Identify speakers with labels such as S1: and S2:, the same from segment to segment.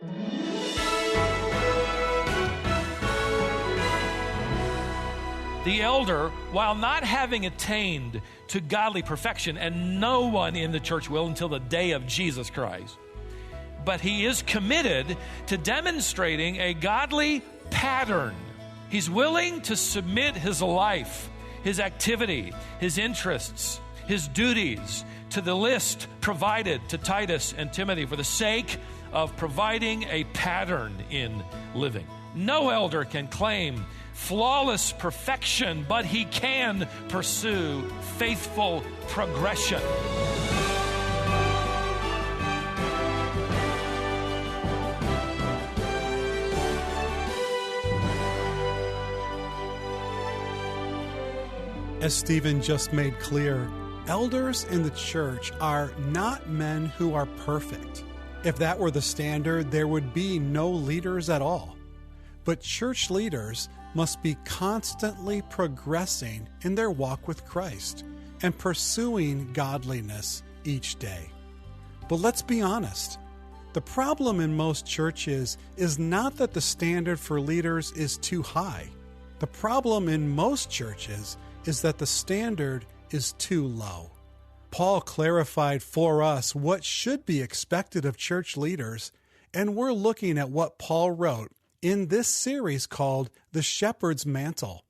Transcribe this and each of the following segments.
S1: The elder, while not having attained to godly perfection, and no one in the church will until the day of Jesus Christ, but he is committed to demonstrating a godly pattern. He's willing to submit his life, his activity, his interests, his duties to the list provided to Titus and Timothy for the sake of providing a pattern in living. No elder can claim flawless perfection, but he can pursue faithful progression.
S2: As Stephen just made clear, elders in the church are not men who are perfect. If that were the standard, there would be no leaders at all. But church leaders must be constantly progressing in their walk with Christ and pursuing godliness each day. But let's be honest. The problem in most churches is not that the standard for leaders is too high. The problem in most churches is that the standard is too low. Paul clarified for us what should be expected of church leaders, and we're looking at what Paul wrote in this series called The Shepherd's Mantle.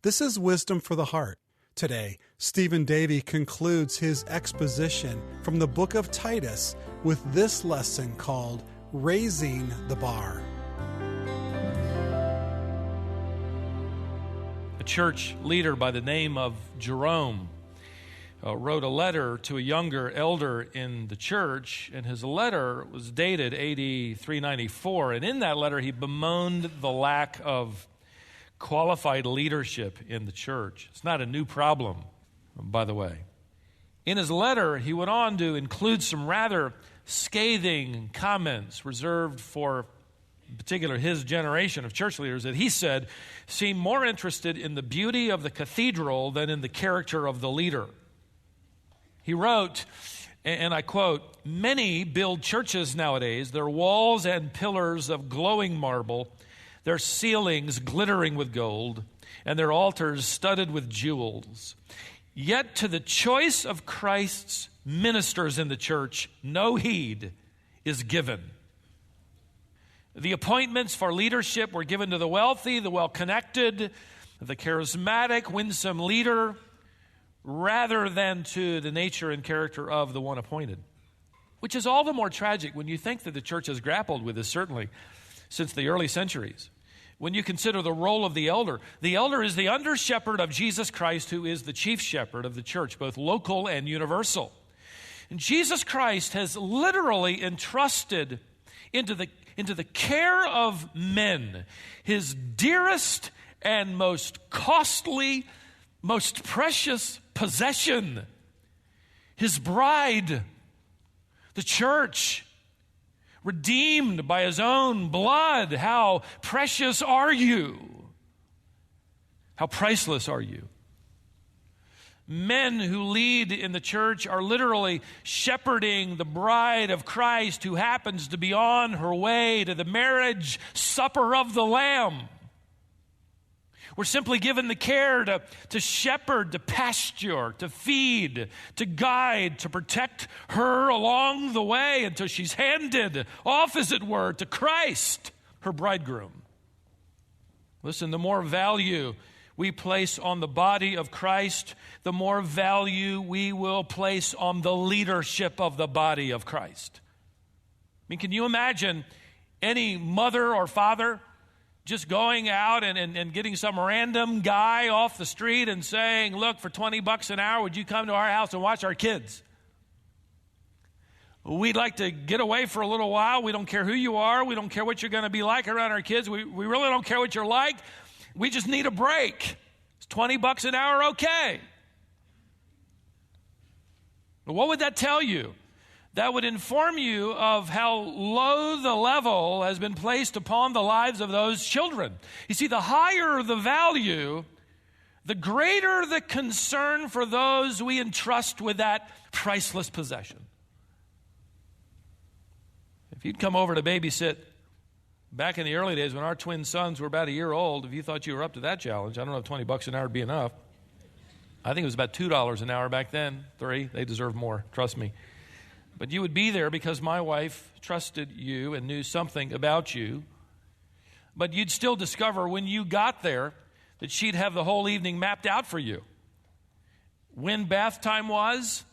S2: This is Wisdom for the Heart. Today, Stephen Davey concludes his exposition from the book of Titus with this lesson called Raising the Bar.
S1: A church leader by the name of Jerome wrote a letter to a younger elder in the church, and his letter was dated AD 394, and in that letter he bemoaned the lack of qualified leadership in the church. It's not a new problem, by the way. In his letter, he went on to include some rather scathing comments reserved for, in particular, his generation of church leaders that he said seemed more interested in the beauty of the cathedral than in the character of the leader. He wrote, and I quote, "Many build churches nowadays, their walls and pillars of glowing marble, their ceilings glittering with gold, and their altars studded with jewels. Yet to the choice of Christ's ministers in the church, no heed is given. The appointments for leadership were given to the wealthy, the well-connected, the charismatic, winsome leader, rather than to the nature and character of the one appointed." Which is all the more tragic when you think that the church has grappled with this, certainly, since the early centuries. When you consider the role of the elder is the under-shepherd of Jesus Christ, who is the chief shepherd of the church, both local and universal. And Jesus Christ has literally entrusted into the care of men his dearest and most costly, most precious possession, his bride, the church, redeemed by his own blood. How precious are you? How priceless are you? Men who lead in the church are literally shepherding the bride of Christ who happens to be on her way to the marriage supper of the Lamb. We're simply given the care to shepherd, to pasture, to feed, to guide, to protect her along the way until she's handed off, as it were, to Christ, her bridegroom. Listen, the more value we place on the body of Christ, the more value we will place on the leadership of the body of Christ. I mean, can you imagine any mother or father just going out and getting some random guy off the street and saying, "Look, for $20 an hour, would you come to our house and watch our kids? We'd like to get away for a little while. We don't care who you are. We don't care what you're going to be like around our kids. We really don't care what you're like. We just need a break. It's $20 an hour, okay." But what would that tell you? That would inform you of how low the level has been placed upon the lives of those children. You see, the higher the value, the greater the concern for those we entrust with that priceless possession. If you'd come over to babysit back in the early days when our twin sons were about a year old, if you thought you were up to that challenge, I don't know if $20 an hour would be enough. I think it was about $2 an hour back then. $3, they deserve more, trust me. But you would be there because my wife trusted you and knew something about you. But you'd still discover when you got there that she'd have the whole evening mapped out for you. When bath time was,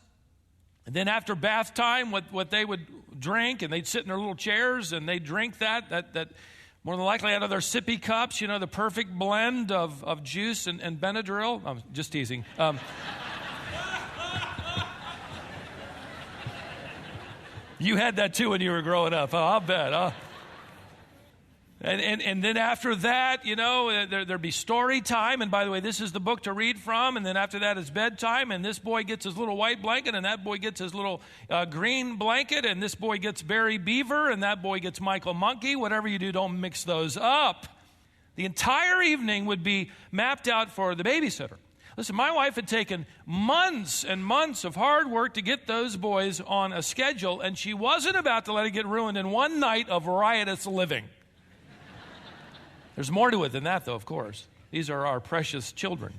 S1: and then after bath time, what they would drink, and they'd sit in their little chairs, and they'd drink that more than likely out of their sippy cups, the perfect blend of juice and Benadryl. I'm just teasing. You had that too when you were growing up, huh? I'll bet, huh? And then after that, there'd be story time. And by the way, this is the book to read from. And then after that is bedtime. And this boy gets his little white blanket. And that boy gets his little green blanket. And this boy gets Barry Beaver. And that boy gets Michael Monkey. Whatever you do, don't mix those up. The entire evening would be mapped out for the babysitter. Listen, my wife had taken months and months of hard work to get those boys on a schedule. And she wasn't about to let it get ruined in one night of riotous living. There's more to it than that, though, of course. These are our precious children.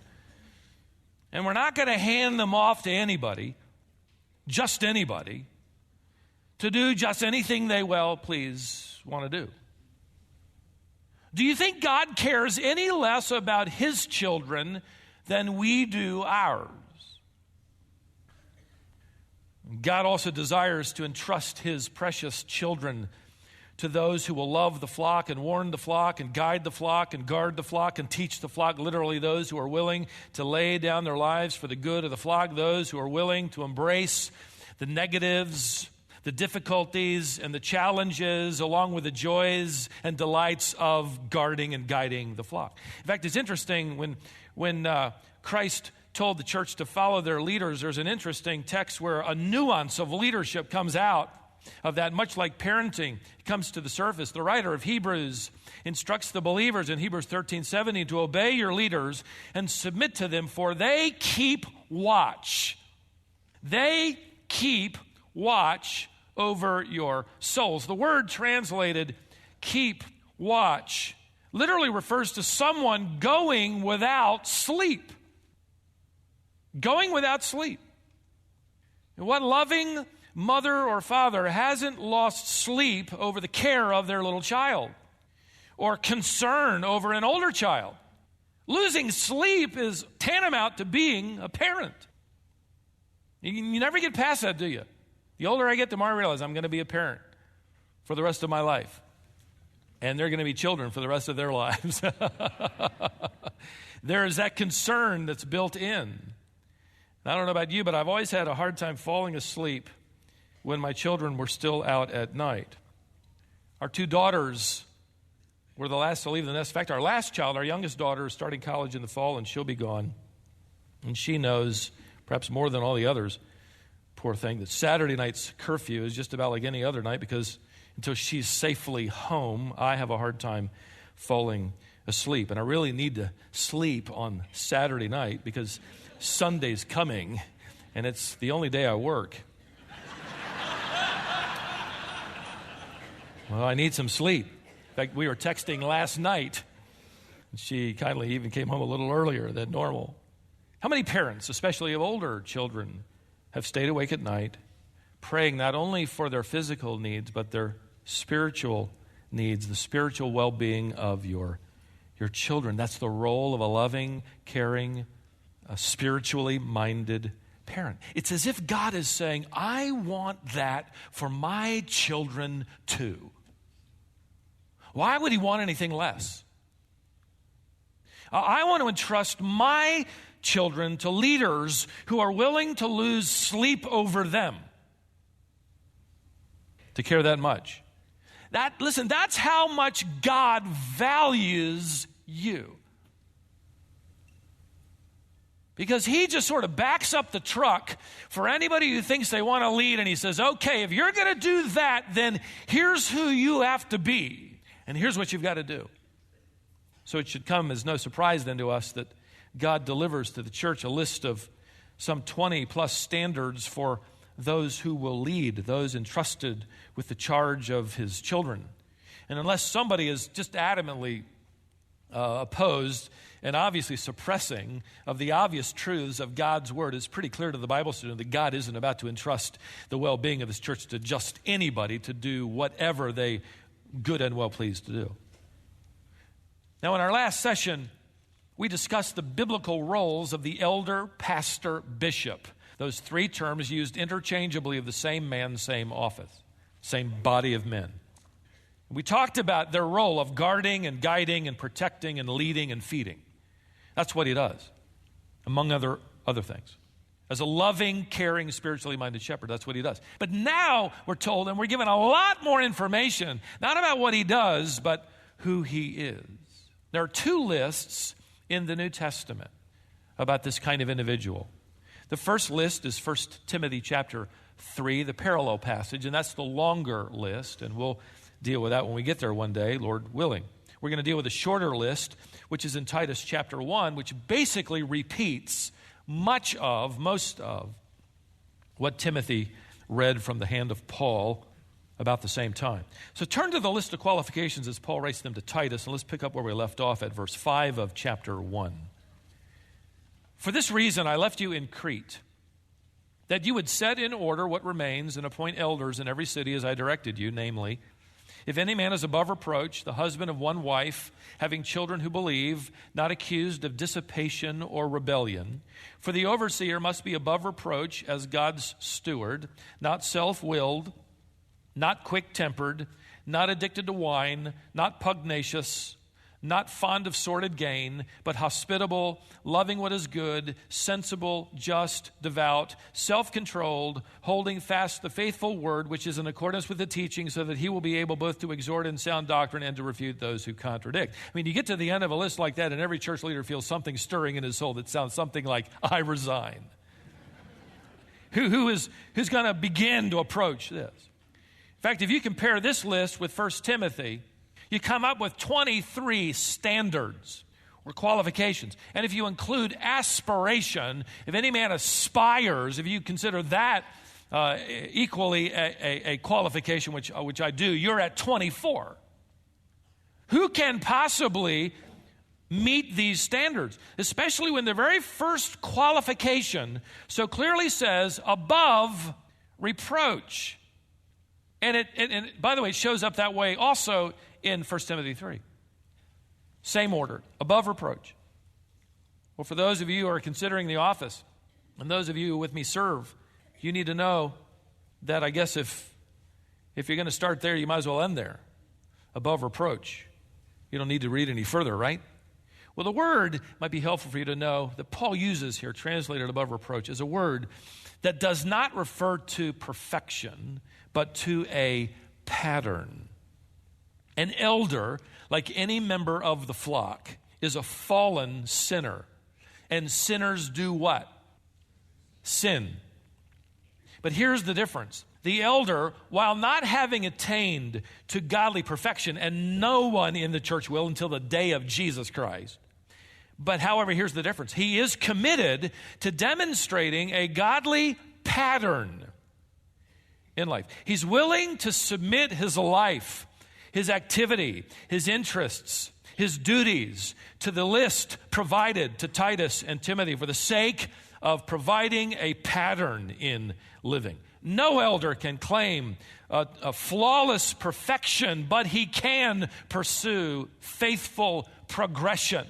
S1: And we're not going to hand them off to anybody, just anybody, to do just anything they please want to do. Do you think God cares any less about his children than we do ours? God also desires to entrust his precious children to those who will love the flock and warn the flock and guide the flock and guard the flock and teach the flock, literally those who are willing to lay down their lives for the good of the flock, those who are willing to embrace the negatives, the difficulties, and the challenges, along with the joys and delights of guarding and guiding the flock. In fact, it's interesting when Christ told the church to follow their leaders, there's an interesting text where a nuance of leadership comes out of that, much like parenting comes to the surface. The writer of Hebrews instructs the believers in Hebrews 13:17 to obey your leaders and submit to them, for they keep watch. They keep watch over your souls. The word translated keep watch literally refers to someone going without sleep. Going without sleep. And what loving mother or father hasn't lost sleep over the care of their little child or concern over an older child? Losing sleep is tantamount to being a parent. You never get past that, do you? The older I get, the more I realize I'm going to be a parent for the rest of my life. And they're going to be children for the rest of their lives. There is that concern that's built in. I don't know about you, but I've always had a hard time falling asleep when my children were still out at night. Our two daughters were the last to leave the nest. In fact, our last child, our youngest daughter, is starting college in the fall, and she'll be gone. And she knows, perhaps more than all the others, poor thing, that Saturday night's curfew is just about like any other night, because until she's safely home, I have a hard time falling asleep. And I really need to sleep on Saturday night because Sunday's coming, and it's the only day I work. Well, I need some sleep. In fact, we were texting last night. She kindly even came home a little earlier than normal. How many parents, especially of older children, have stayed awake at night, praying not only for their physical needs, but their spiritual needs, the spiritual well-being of your children? That's the role of a loving, caring, spiritually minded parent. It's as if God is saying, I want that for my children too. Why would he want anything less? I want to entrust my children to leaders who are willing to lose sleep over them to care that much. Listen, that's how much God values you. Because he just sort of backs up the truck for anybody who thinks they want to lead, and he says, okay, if you're going to do that, then here's who you have to be, and here's what you've got to do. So it should come as no surprise then to us that God delivers to the church a list of some 20 plus standards for those who will lead, those entrusted with the charge of his children. And unless somebody is just adamantly opposed and obviously suppressing of the obvious truths of God's word, it's pretty clear to the Bible student that God isn't about to entrust the well-being of his church to just anybody to do whatever they good and well pleased to do. Now, in our last session, we discussed the biblical roles of the elder, pastor, bishop. Those three terms used interchangeably of the same man, same office, same body of men. We talked about their role of guarding and guiding and protecting and leading and feeding. That's what he does, among other things. As a loving, caring, spiritually minded shepherd, that's what he does. But now we're told, and we're given a lot more information, not about what he does, but who he is. There are two lists in the New Testament about this kind of individual. The first list is 1 Timothy chapter 3, the parallel passage, and that's the longer list, and we'll deal with that when we get there one day, Lord willing. We're going to deal with a shorter list, which is in Titus chapter 1, which basically repeats most of what Timothy read from the hand of Paul about the same time. So turn to the list of qualifications as Paul writes them to Titus, and let's pick up where we left off at verse 5 of chapter 1. For this reason I left you in Crete, that you would set in order what remains and appoint elders in every city as I directed you, namely, if any man is above reproach, the husband of one wife, having children who believe, not accused of dissipation or rebellion. For the overseer must be above reproach as God's steward, not self-willed, not quick-tempered, not addicted to wine, not pugnacious, not fond of sordid gain, but hospitable, loving what is good, sensible, just, devout, self-controlled, holding fast the faithful word which is in accordance with the teaching, so that he will be able both to exhort in sound doctrine and to refute those who contradict. I mean, you get to the end of a list like that, and every church leader feels something stirring in his soul that sounds something like, I resign. Who's going to begin to approach this? In fact, if you compare this list with 1 Timothy, you come up with 23 standards or qualifications. And if you include aspiration, if any man aspires, if you consider that equally a qualification, which I do, you're at 24. Who can possibly meet these standards? Especially when the very first qualification so clearly says above reproach. And by the way, it shows up that way also in 1 Timothy 3. Same order, above reproach. Well, for those of you who are considering the office, and those of you who with me serve, you need to know that I guess if you're going to start there, you might as well end there. Above reproach. You don't need to read any further, right? Well, the word might be helpful for you to know that Paul uses here, translated above reproach, is a word that does not refer to perfection, but to a pattern. An elder, like any member of the flock, is a fallen sinner. And sinners do what? Sin. But here's the difference. The elder, while not having attained to godly perfection, and no one in the church will until the day of Jesus Christ, but however, here's the difference. He is committed to demonstrating a godly pattern in life. He's willing to submit his life, his activity, his interests, his duties to the list provided to Titus and Timothy for the sake of providing a pattern in living. No elder can claim a flawless perfection, but he can pursue faithful progression.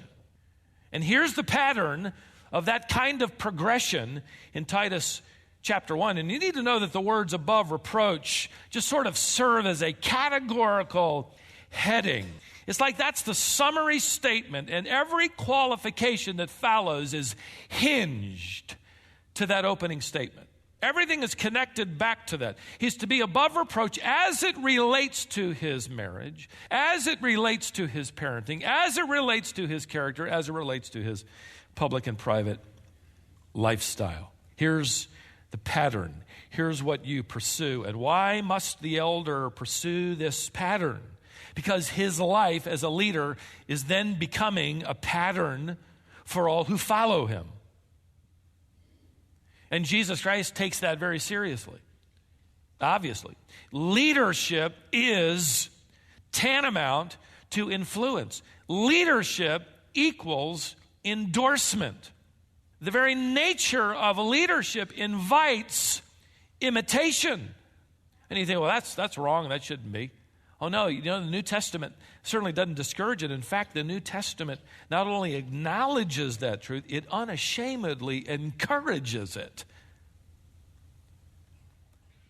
S1: And here's the pattern of that kind of progression in Titus chapter 1. And you need to know that the words above reproach just sort of serve as a categorical heading. It's like that's the summary statement, and every qualification that follows is hinged to that opening statement. Everything is connected back to that. He's to be above reproach as it relates to his marriage, as it relates to his parenting, as it relates to his character, as it relates to his public and private lifestyle. Here's the pattern. Here's what you pursue. And why must the elder pursue this pattern? Because his life as a leader is then becoming a pattern for all who follow him. And Jesus Christ takes that very seriously, obviously. Leadership is tantamount to influence. Leadership equals endorsement. The very nature of leadership invites imitation. And you think, well, that's wrong, that shouldn't be. Oh no, the New Testament certainly doesn't discourage it. In fact, the New Testament not only acknowledges that truth, it unashamedly encourages it.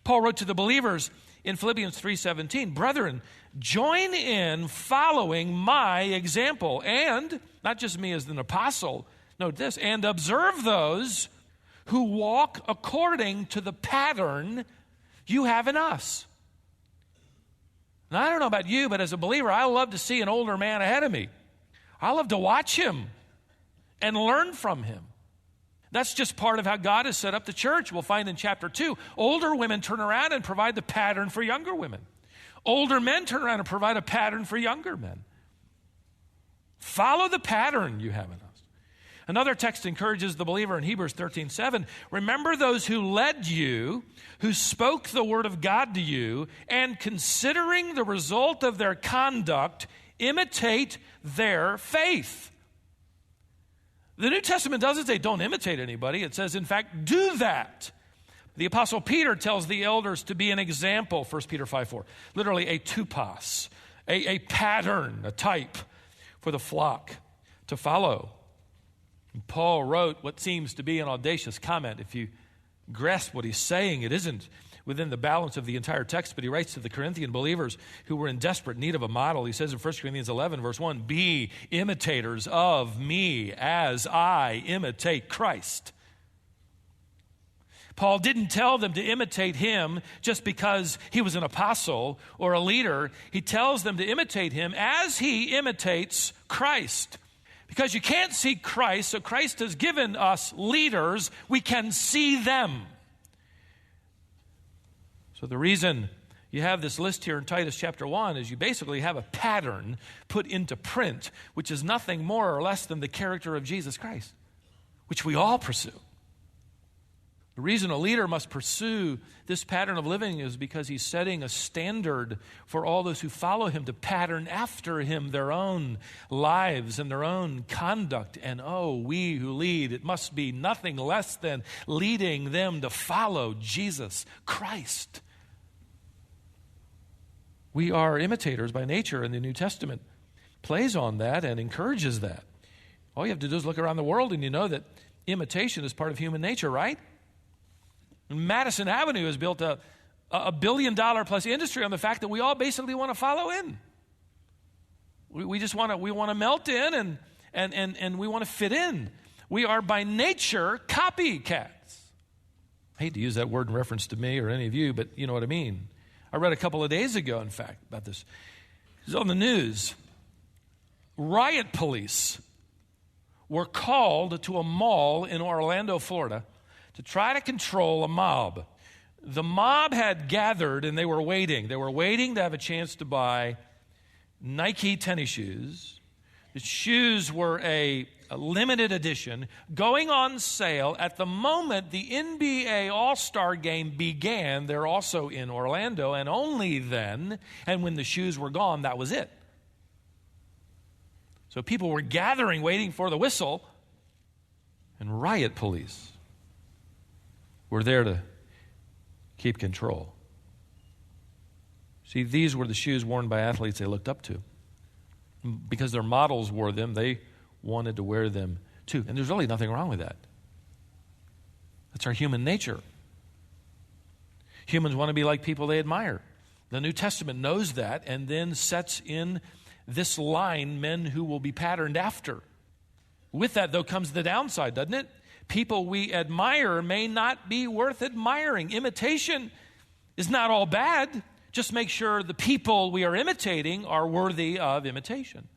S1: Paul wrote to the believers in Philippians 3:17, "Brethren, join in following my example," and not just me as an apostle, note this, "and observe those who walk according to the pattern you have in us." Now, I don't know about you, but as a believer, I love to see an older man ahead of me. I love to watch him and learn from him. That's just part of how God has set up the church. We'll find in chapter 2, older women turn around and provide the pattern for younger women. Older men turn around and provide a pattern for younger men. Follow the pattern you have in us. Another text encourages the believer in Hebrews 13:7, "Remember those who led you, who spoke the word of God to you, and considering the result of their conduct, imitate their faith." The New Testament doesn't say don't imitate anybody. It says, in fact, do that. The Apostle Peter tells the elders to be an example, 1 Peter 5:4. Literally a tupos, a pattern, a type for the flock to follow. And Paul wrote what seems to be an audacious comment. If you grasp what he's saying, it isn't within the balance of the entire text, but he writes to the Corinthian believers who were in desperate need of a model. He says in 1 Corinthians 11, verse 1, "Be imitators of me as I imitate Christ." Paul didn't tell them to imitate him just because he was an apostle or a leader. He tells them to imitate him as he imitates Christ. Because you can't see Christ, so Christ has given us leaders, we can see them. So the reason you have this list here in Titus chapter 1 is you basically have a pattern put into print, which is nothing more or less than the character of Jesus Christ, which we all pursue. The reason a leader must pursue this pattern of living is because he's setting a standard for all those who follow him to pattern after him their own lives and their own conduct. And we who lead, it must be nothing less than leading them to follow Jesus Christ. We are imitators by nature, and the New Testament plays on that and encourages that. All you have to do is look around the world and you know that imitation is part of human nature, right? Madison Avenue has built a $1 billion plus industry on the fact that we all basically want to follow in. We just want to melt in and we want to fit in. We are by nature copycats. I hate to use that word in reference to me or any of you, but you know what I mean. I read a couple of days ago, in fact, about this. It was on the news. Riot police were called to a mall in Orlando, Florida, to try to control a mob. The mob had gathered and they were waiting. They were waiting to have a chance to buy Nike tennis shoes. The shoes were a limited edition going on sale at the moment the NBA All-Star game began. They're also in Orlando, and only then, and when the shoes were gone, that was it. So people were gathering, waiting for the whistle, and riot police were there to keep control. See, these were the shoes worn by athletes they looked up to. Because their models wore them, they wanted to wear them too. And there's really nothing wrong with that. That's our human nature. Humans want to be like people they admire. The New Testament knows that and then sets in this line men who will be patterned after. With that, though, comes the downside, doesn't it? People we admire may not be worth admiring. Imitation is not all bad. Just make sure the people we are imitating are worthy of imitation.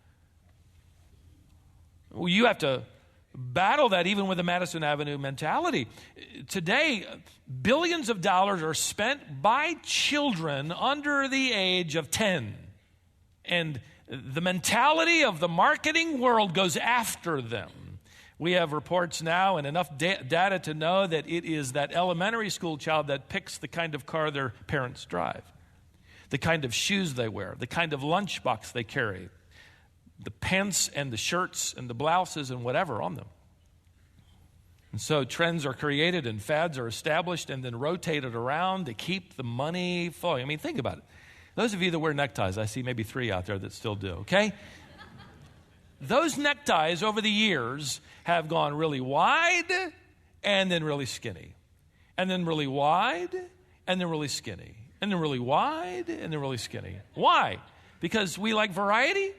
S1: Well, you have to battle that even with the Madison Avenue mentality. Today, billions of dollars are spent by children under the age of 10. And the mentality of the marketing world goes after them. We have reports now and enough data to know that it is that elementary school child that picks the kind of car their parents drive, the kind of shoes they wear, the kind of lunchbox they carry, the pants and the shirts and the blouses and whatever on them. And so trends are created and fads are established and then rotated around to keep the money flowing. I mean, think about it. Those of you that wear neckties, I see maybe 3 out there that still do, okay? Those neckties over the years have gone really wide and then really skinny. And then really wide and then really skinny. And then really wide and then really skinny. Why? Because we like variety?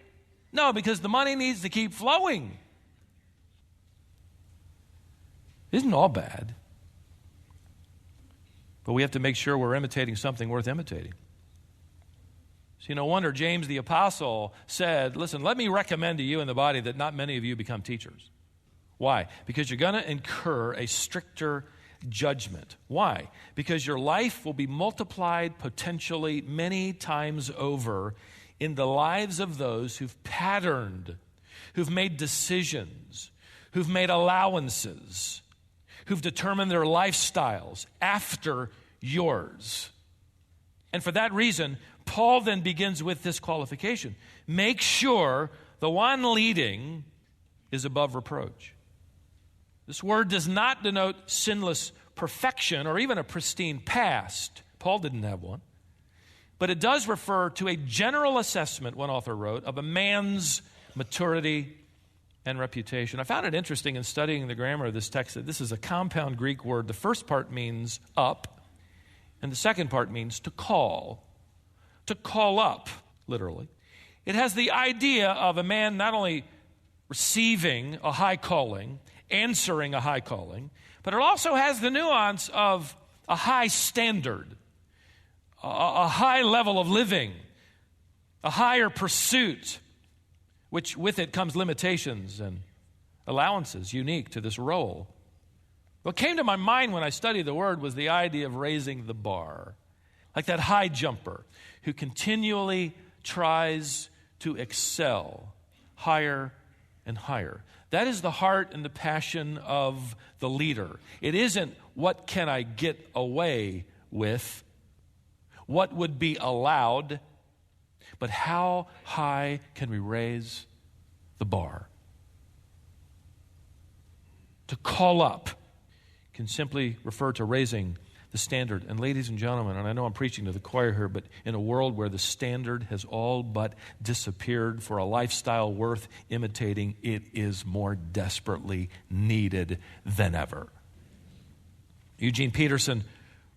S1: No, because the money needs to keep flowing. Isn't all bad. But we have to make sure we're imitating something worth imitating. So no wonder James the Apostle said, listen, let me recommend to you in the body that not many of you become teachers. Why? Because you're going to incur a stricter judgment. Why? Because your life will be multiplied potentially many times over in the lives of those who've patterned, who've made decisions, who've made allowances, who've determined their lifestyles after yours. And for that reason, Paul then begins with this qualification. Make sure the one leading is above reproach. This word does not denote sinless perfection or even a pristine past. Paul didn't have one. But it does refer to a general assessment, one author wrote, of a man's maturity and reputation. I found it interesting in studying the grammar of this text that this is a compound Greek word. The first part means up, and the second part means to call. To call up, literally. It has the idea of a man not only receiving a high calling, answering a high calling, but it also has the nuance of a high standard, a high level of living, a higher pursuit, which with it comes limitations and allowances unique to this role. What came to my mind when I studied the word was the idea of raising the bar, like that high jumper who continually tries to excel higher and higher. That is the heart and the passion of the leader. It isn't what can I get away with, what would be allowed, but how high can we raise the bar? To call up can simply refer to raising the standard. And ladies and gentlemen, and I know I'm preaching to the choir here, but in a world where the standard has all but disappeared for a lifestyle worth imitating, it is more desperately needed than ever. Eugene Peterson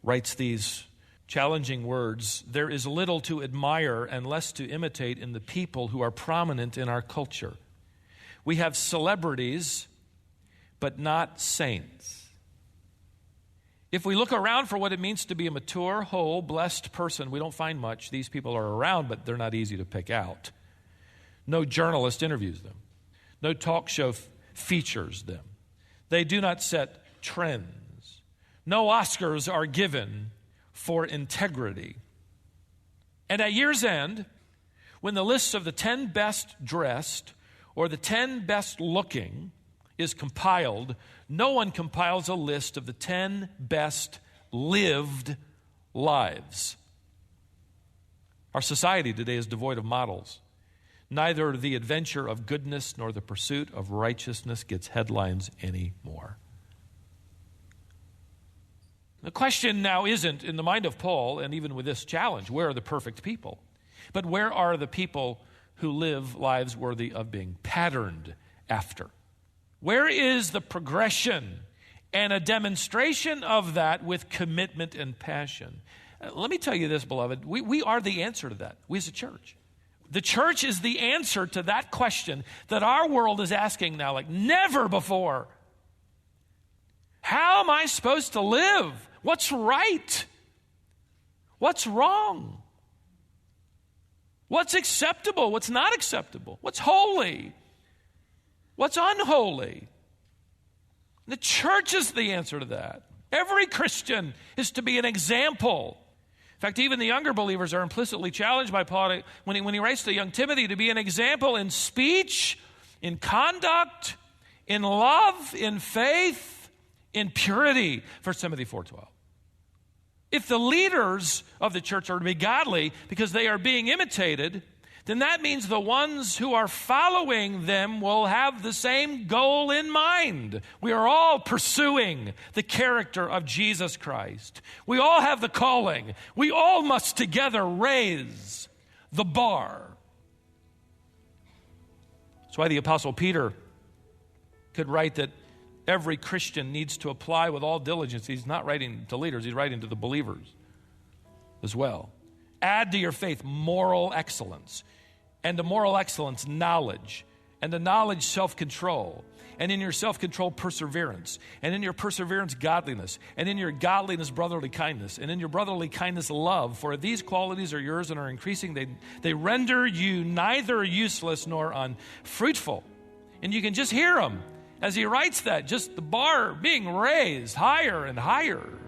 S1: writes these challenging words: there is little to admire and less to imitate in the people who are prominent in our culture. We have celebrities, but not saints. If we look around for what it means to be a mature, whole, blessed person, we don't find much. These people are around, but they're not easy to pick out. No journalist interviews them. No talk show features them. They do not set trends. No Oscars are given for integrity. And at year's end, when the list of the 10 best dressed or the 10 best looking is compiled, no one compiles a list of the 10 best lived lives. Our society today is devoid of models. Neither the adventure of goodness nor the pursuit of righteousness gets headlines anymore. The question now isn't, in the mind of Paul, and even with this challenge, where are the perfect people? But where are the people who live lives worthy of being patterned after? Where is the progression and a demonstration of that with commitment and passion? Let me tell you this, beloved. We are the answer to that. We as a church. The church is the answer to that question that our world is asking now like never before. How am I supposed to live? What's right? What's wrong? What's acceptable? What's not acceptable? What's holy? What's unholy? The church is the answer to that. Every Christian is to be an example. In fact, even the younger believers are implicitly challenged by Paul when he writes to young Timothy to be an example in speech, in conduct, in love, in faith, in purity. 1 Timothy 4:12. If the leaders of the church are to be godly because they are being imitated, then that means the ones who are following them will have the same goal in mind. We are all pursuing the character of Jesus Christ. We all have the calling. We all must together raise the bar. That's why the Apostle Peter could write that every Christian needs to apply with all diligence. He's not writing to leaders, he's writing to the believers as well. Add to your faith moral excellence, and to moral excellence, knowledge, and to knowledge, self-control, and in your self-control, perseverance, and in your perseverance, godliness, and in your godliness, brotherly kindness, and in your brotherly kindness, love. For if these qualities are yours and are increasing, they render you neither useless nor unfruitful. And you can just hear him as he writes that, just the bar being raised higher and higher.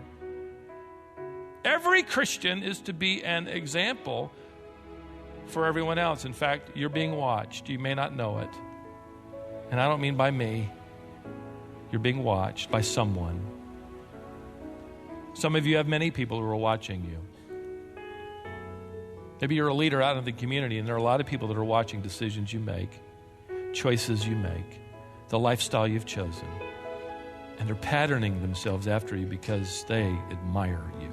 S1: Every Christian is to be an example for everyone else. In fact, you're being watched. You may not know it. And I don't mean by me. You're being watched by someone. Some of you have many people who are watching you. Maybe you're a leader out in the community, and there are a lot of people that are watching decisions you make, choices you make, the lifestyle you've chosen. And they're patterning themselves after you because they admire you.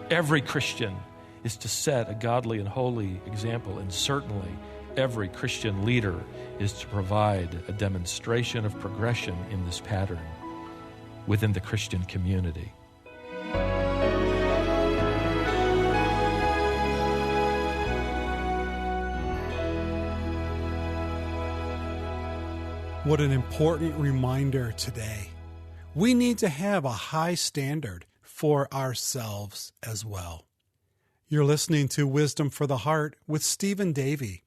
S1: Every Christian is to set a godly and holy example, and certainly every Christian leader is to provide a demonstration of progression in this pattern within the Christian community.
S2: What an important reminder today. We need to have a high standard for ourselves as well. You're listening to Wisdom for the Heart with Stephen Davey.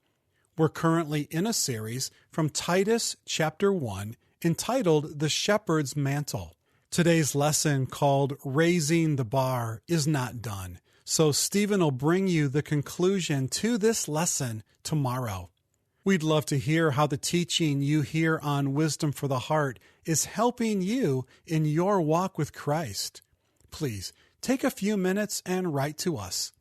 S2: We're currently in a series from Titus chapter 1 entitled The Shepherd's Mantle. Today's lesson, called Raising the Bar, is not done. So Stephen will bring you the conclusion to this lesson tomorrow. We'd love to hear how the teaching you hear on Wisdom for the Heart is helping you in your walk with Christ. Please take a few minutes and write to us.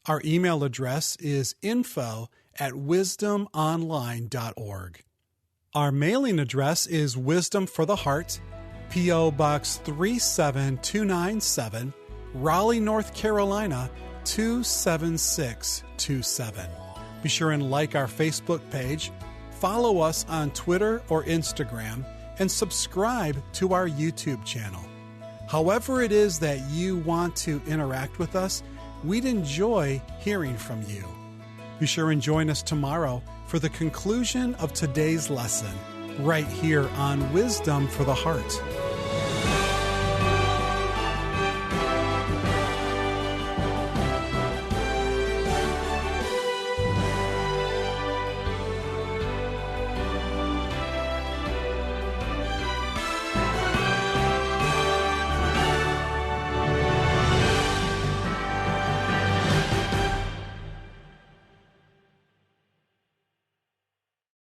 S2: Our email address is info@wisdomonline.org. Our mailing address is Wisdom for the Heart, P.O. Box 37297, Raleigh, North Carolina 27627. Be sure and like our Facebook page, follow us on Twitter or Instagram, and subscribe to our YouTube channel. However it is that you want to interact with us, we'd enjoy hearing from you. Be sure and join us tomorrow for the conclusion of today's lesson, right here on Wisdom for the Heart.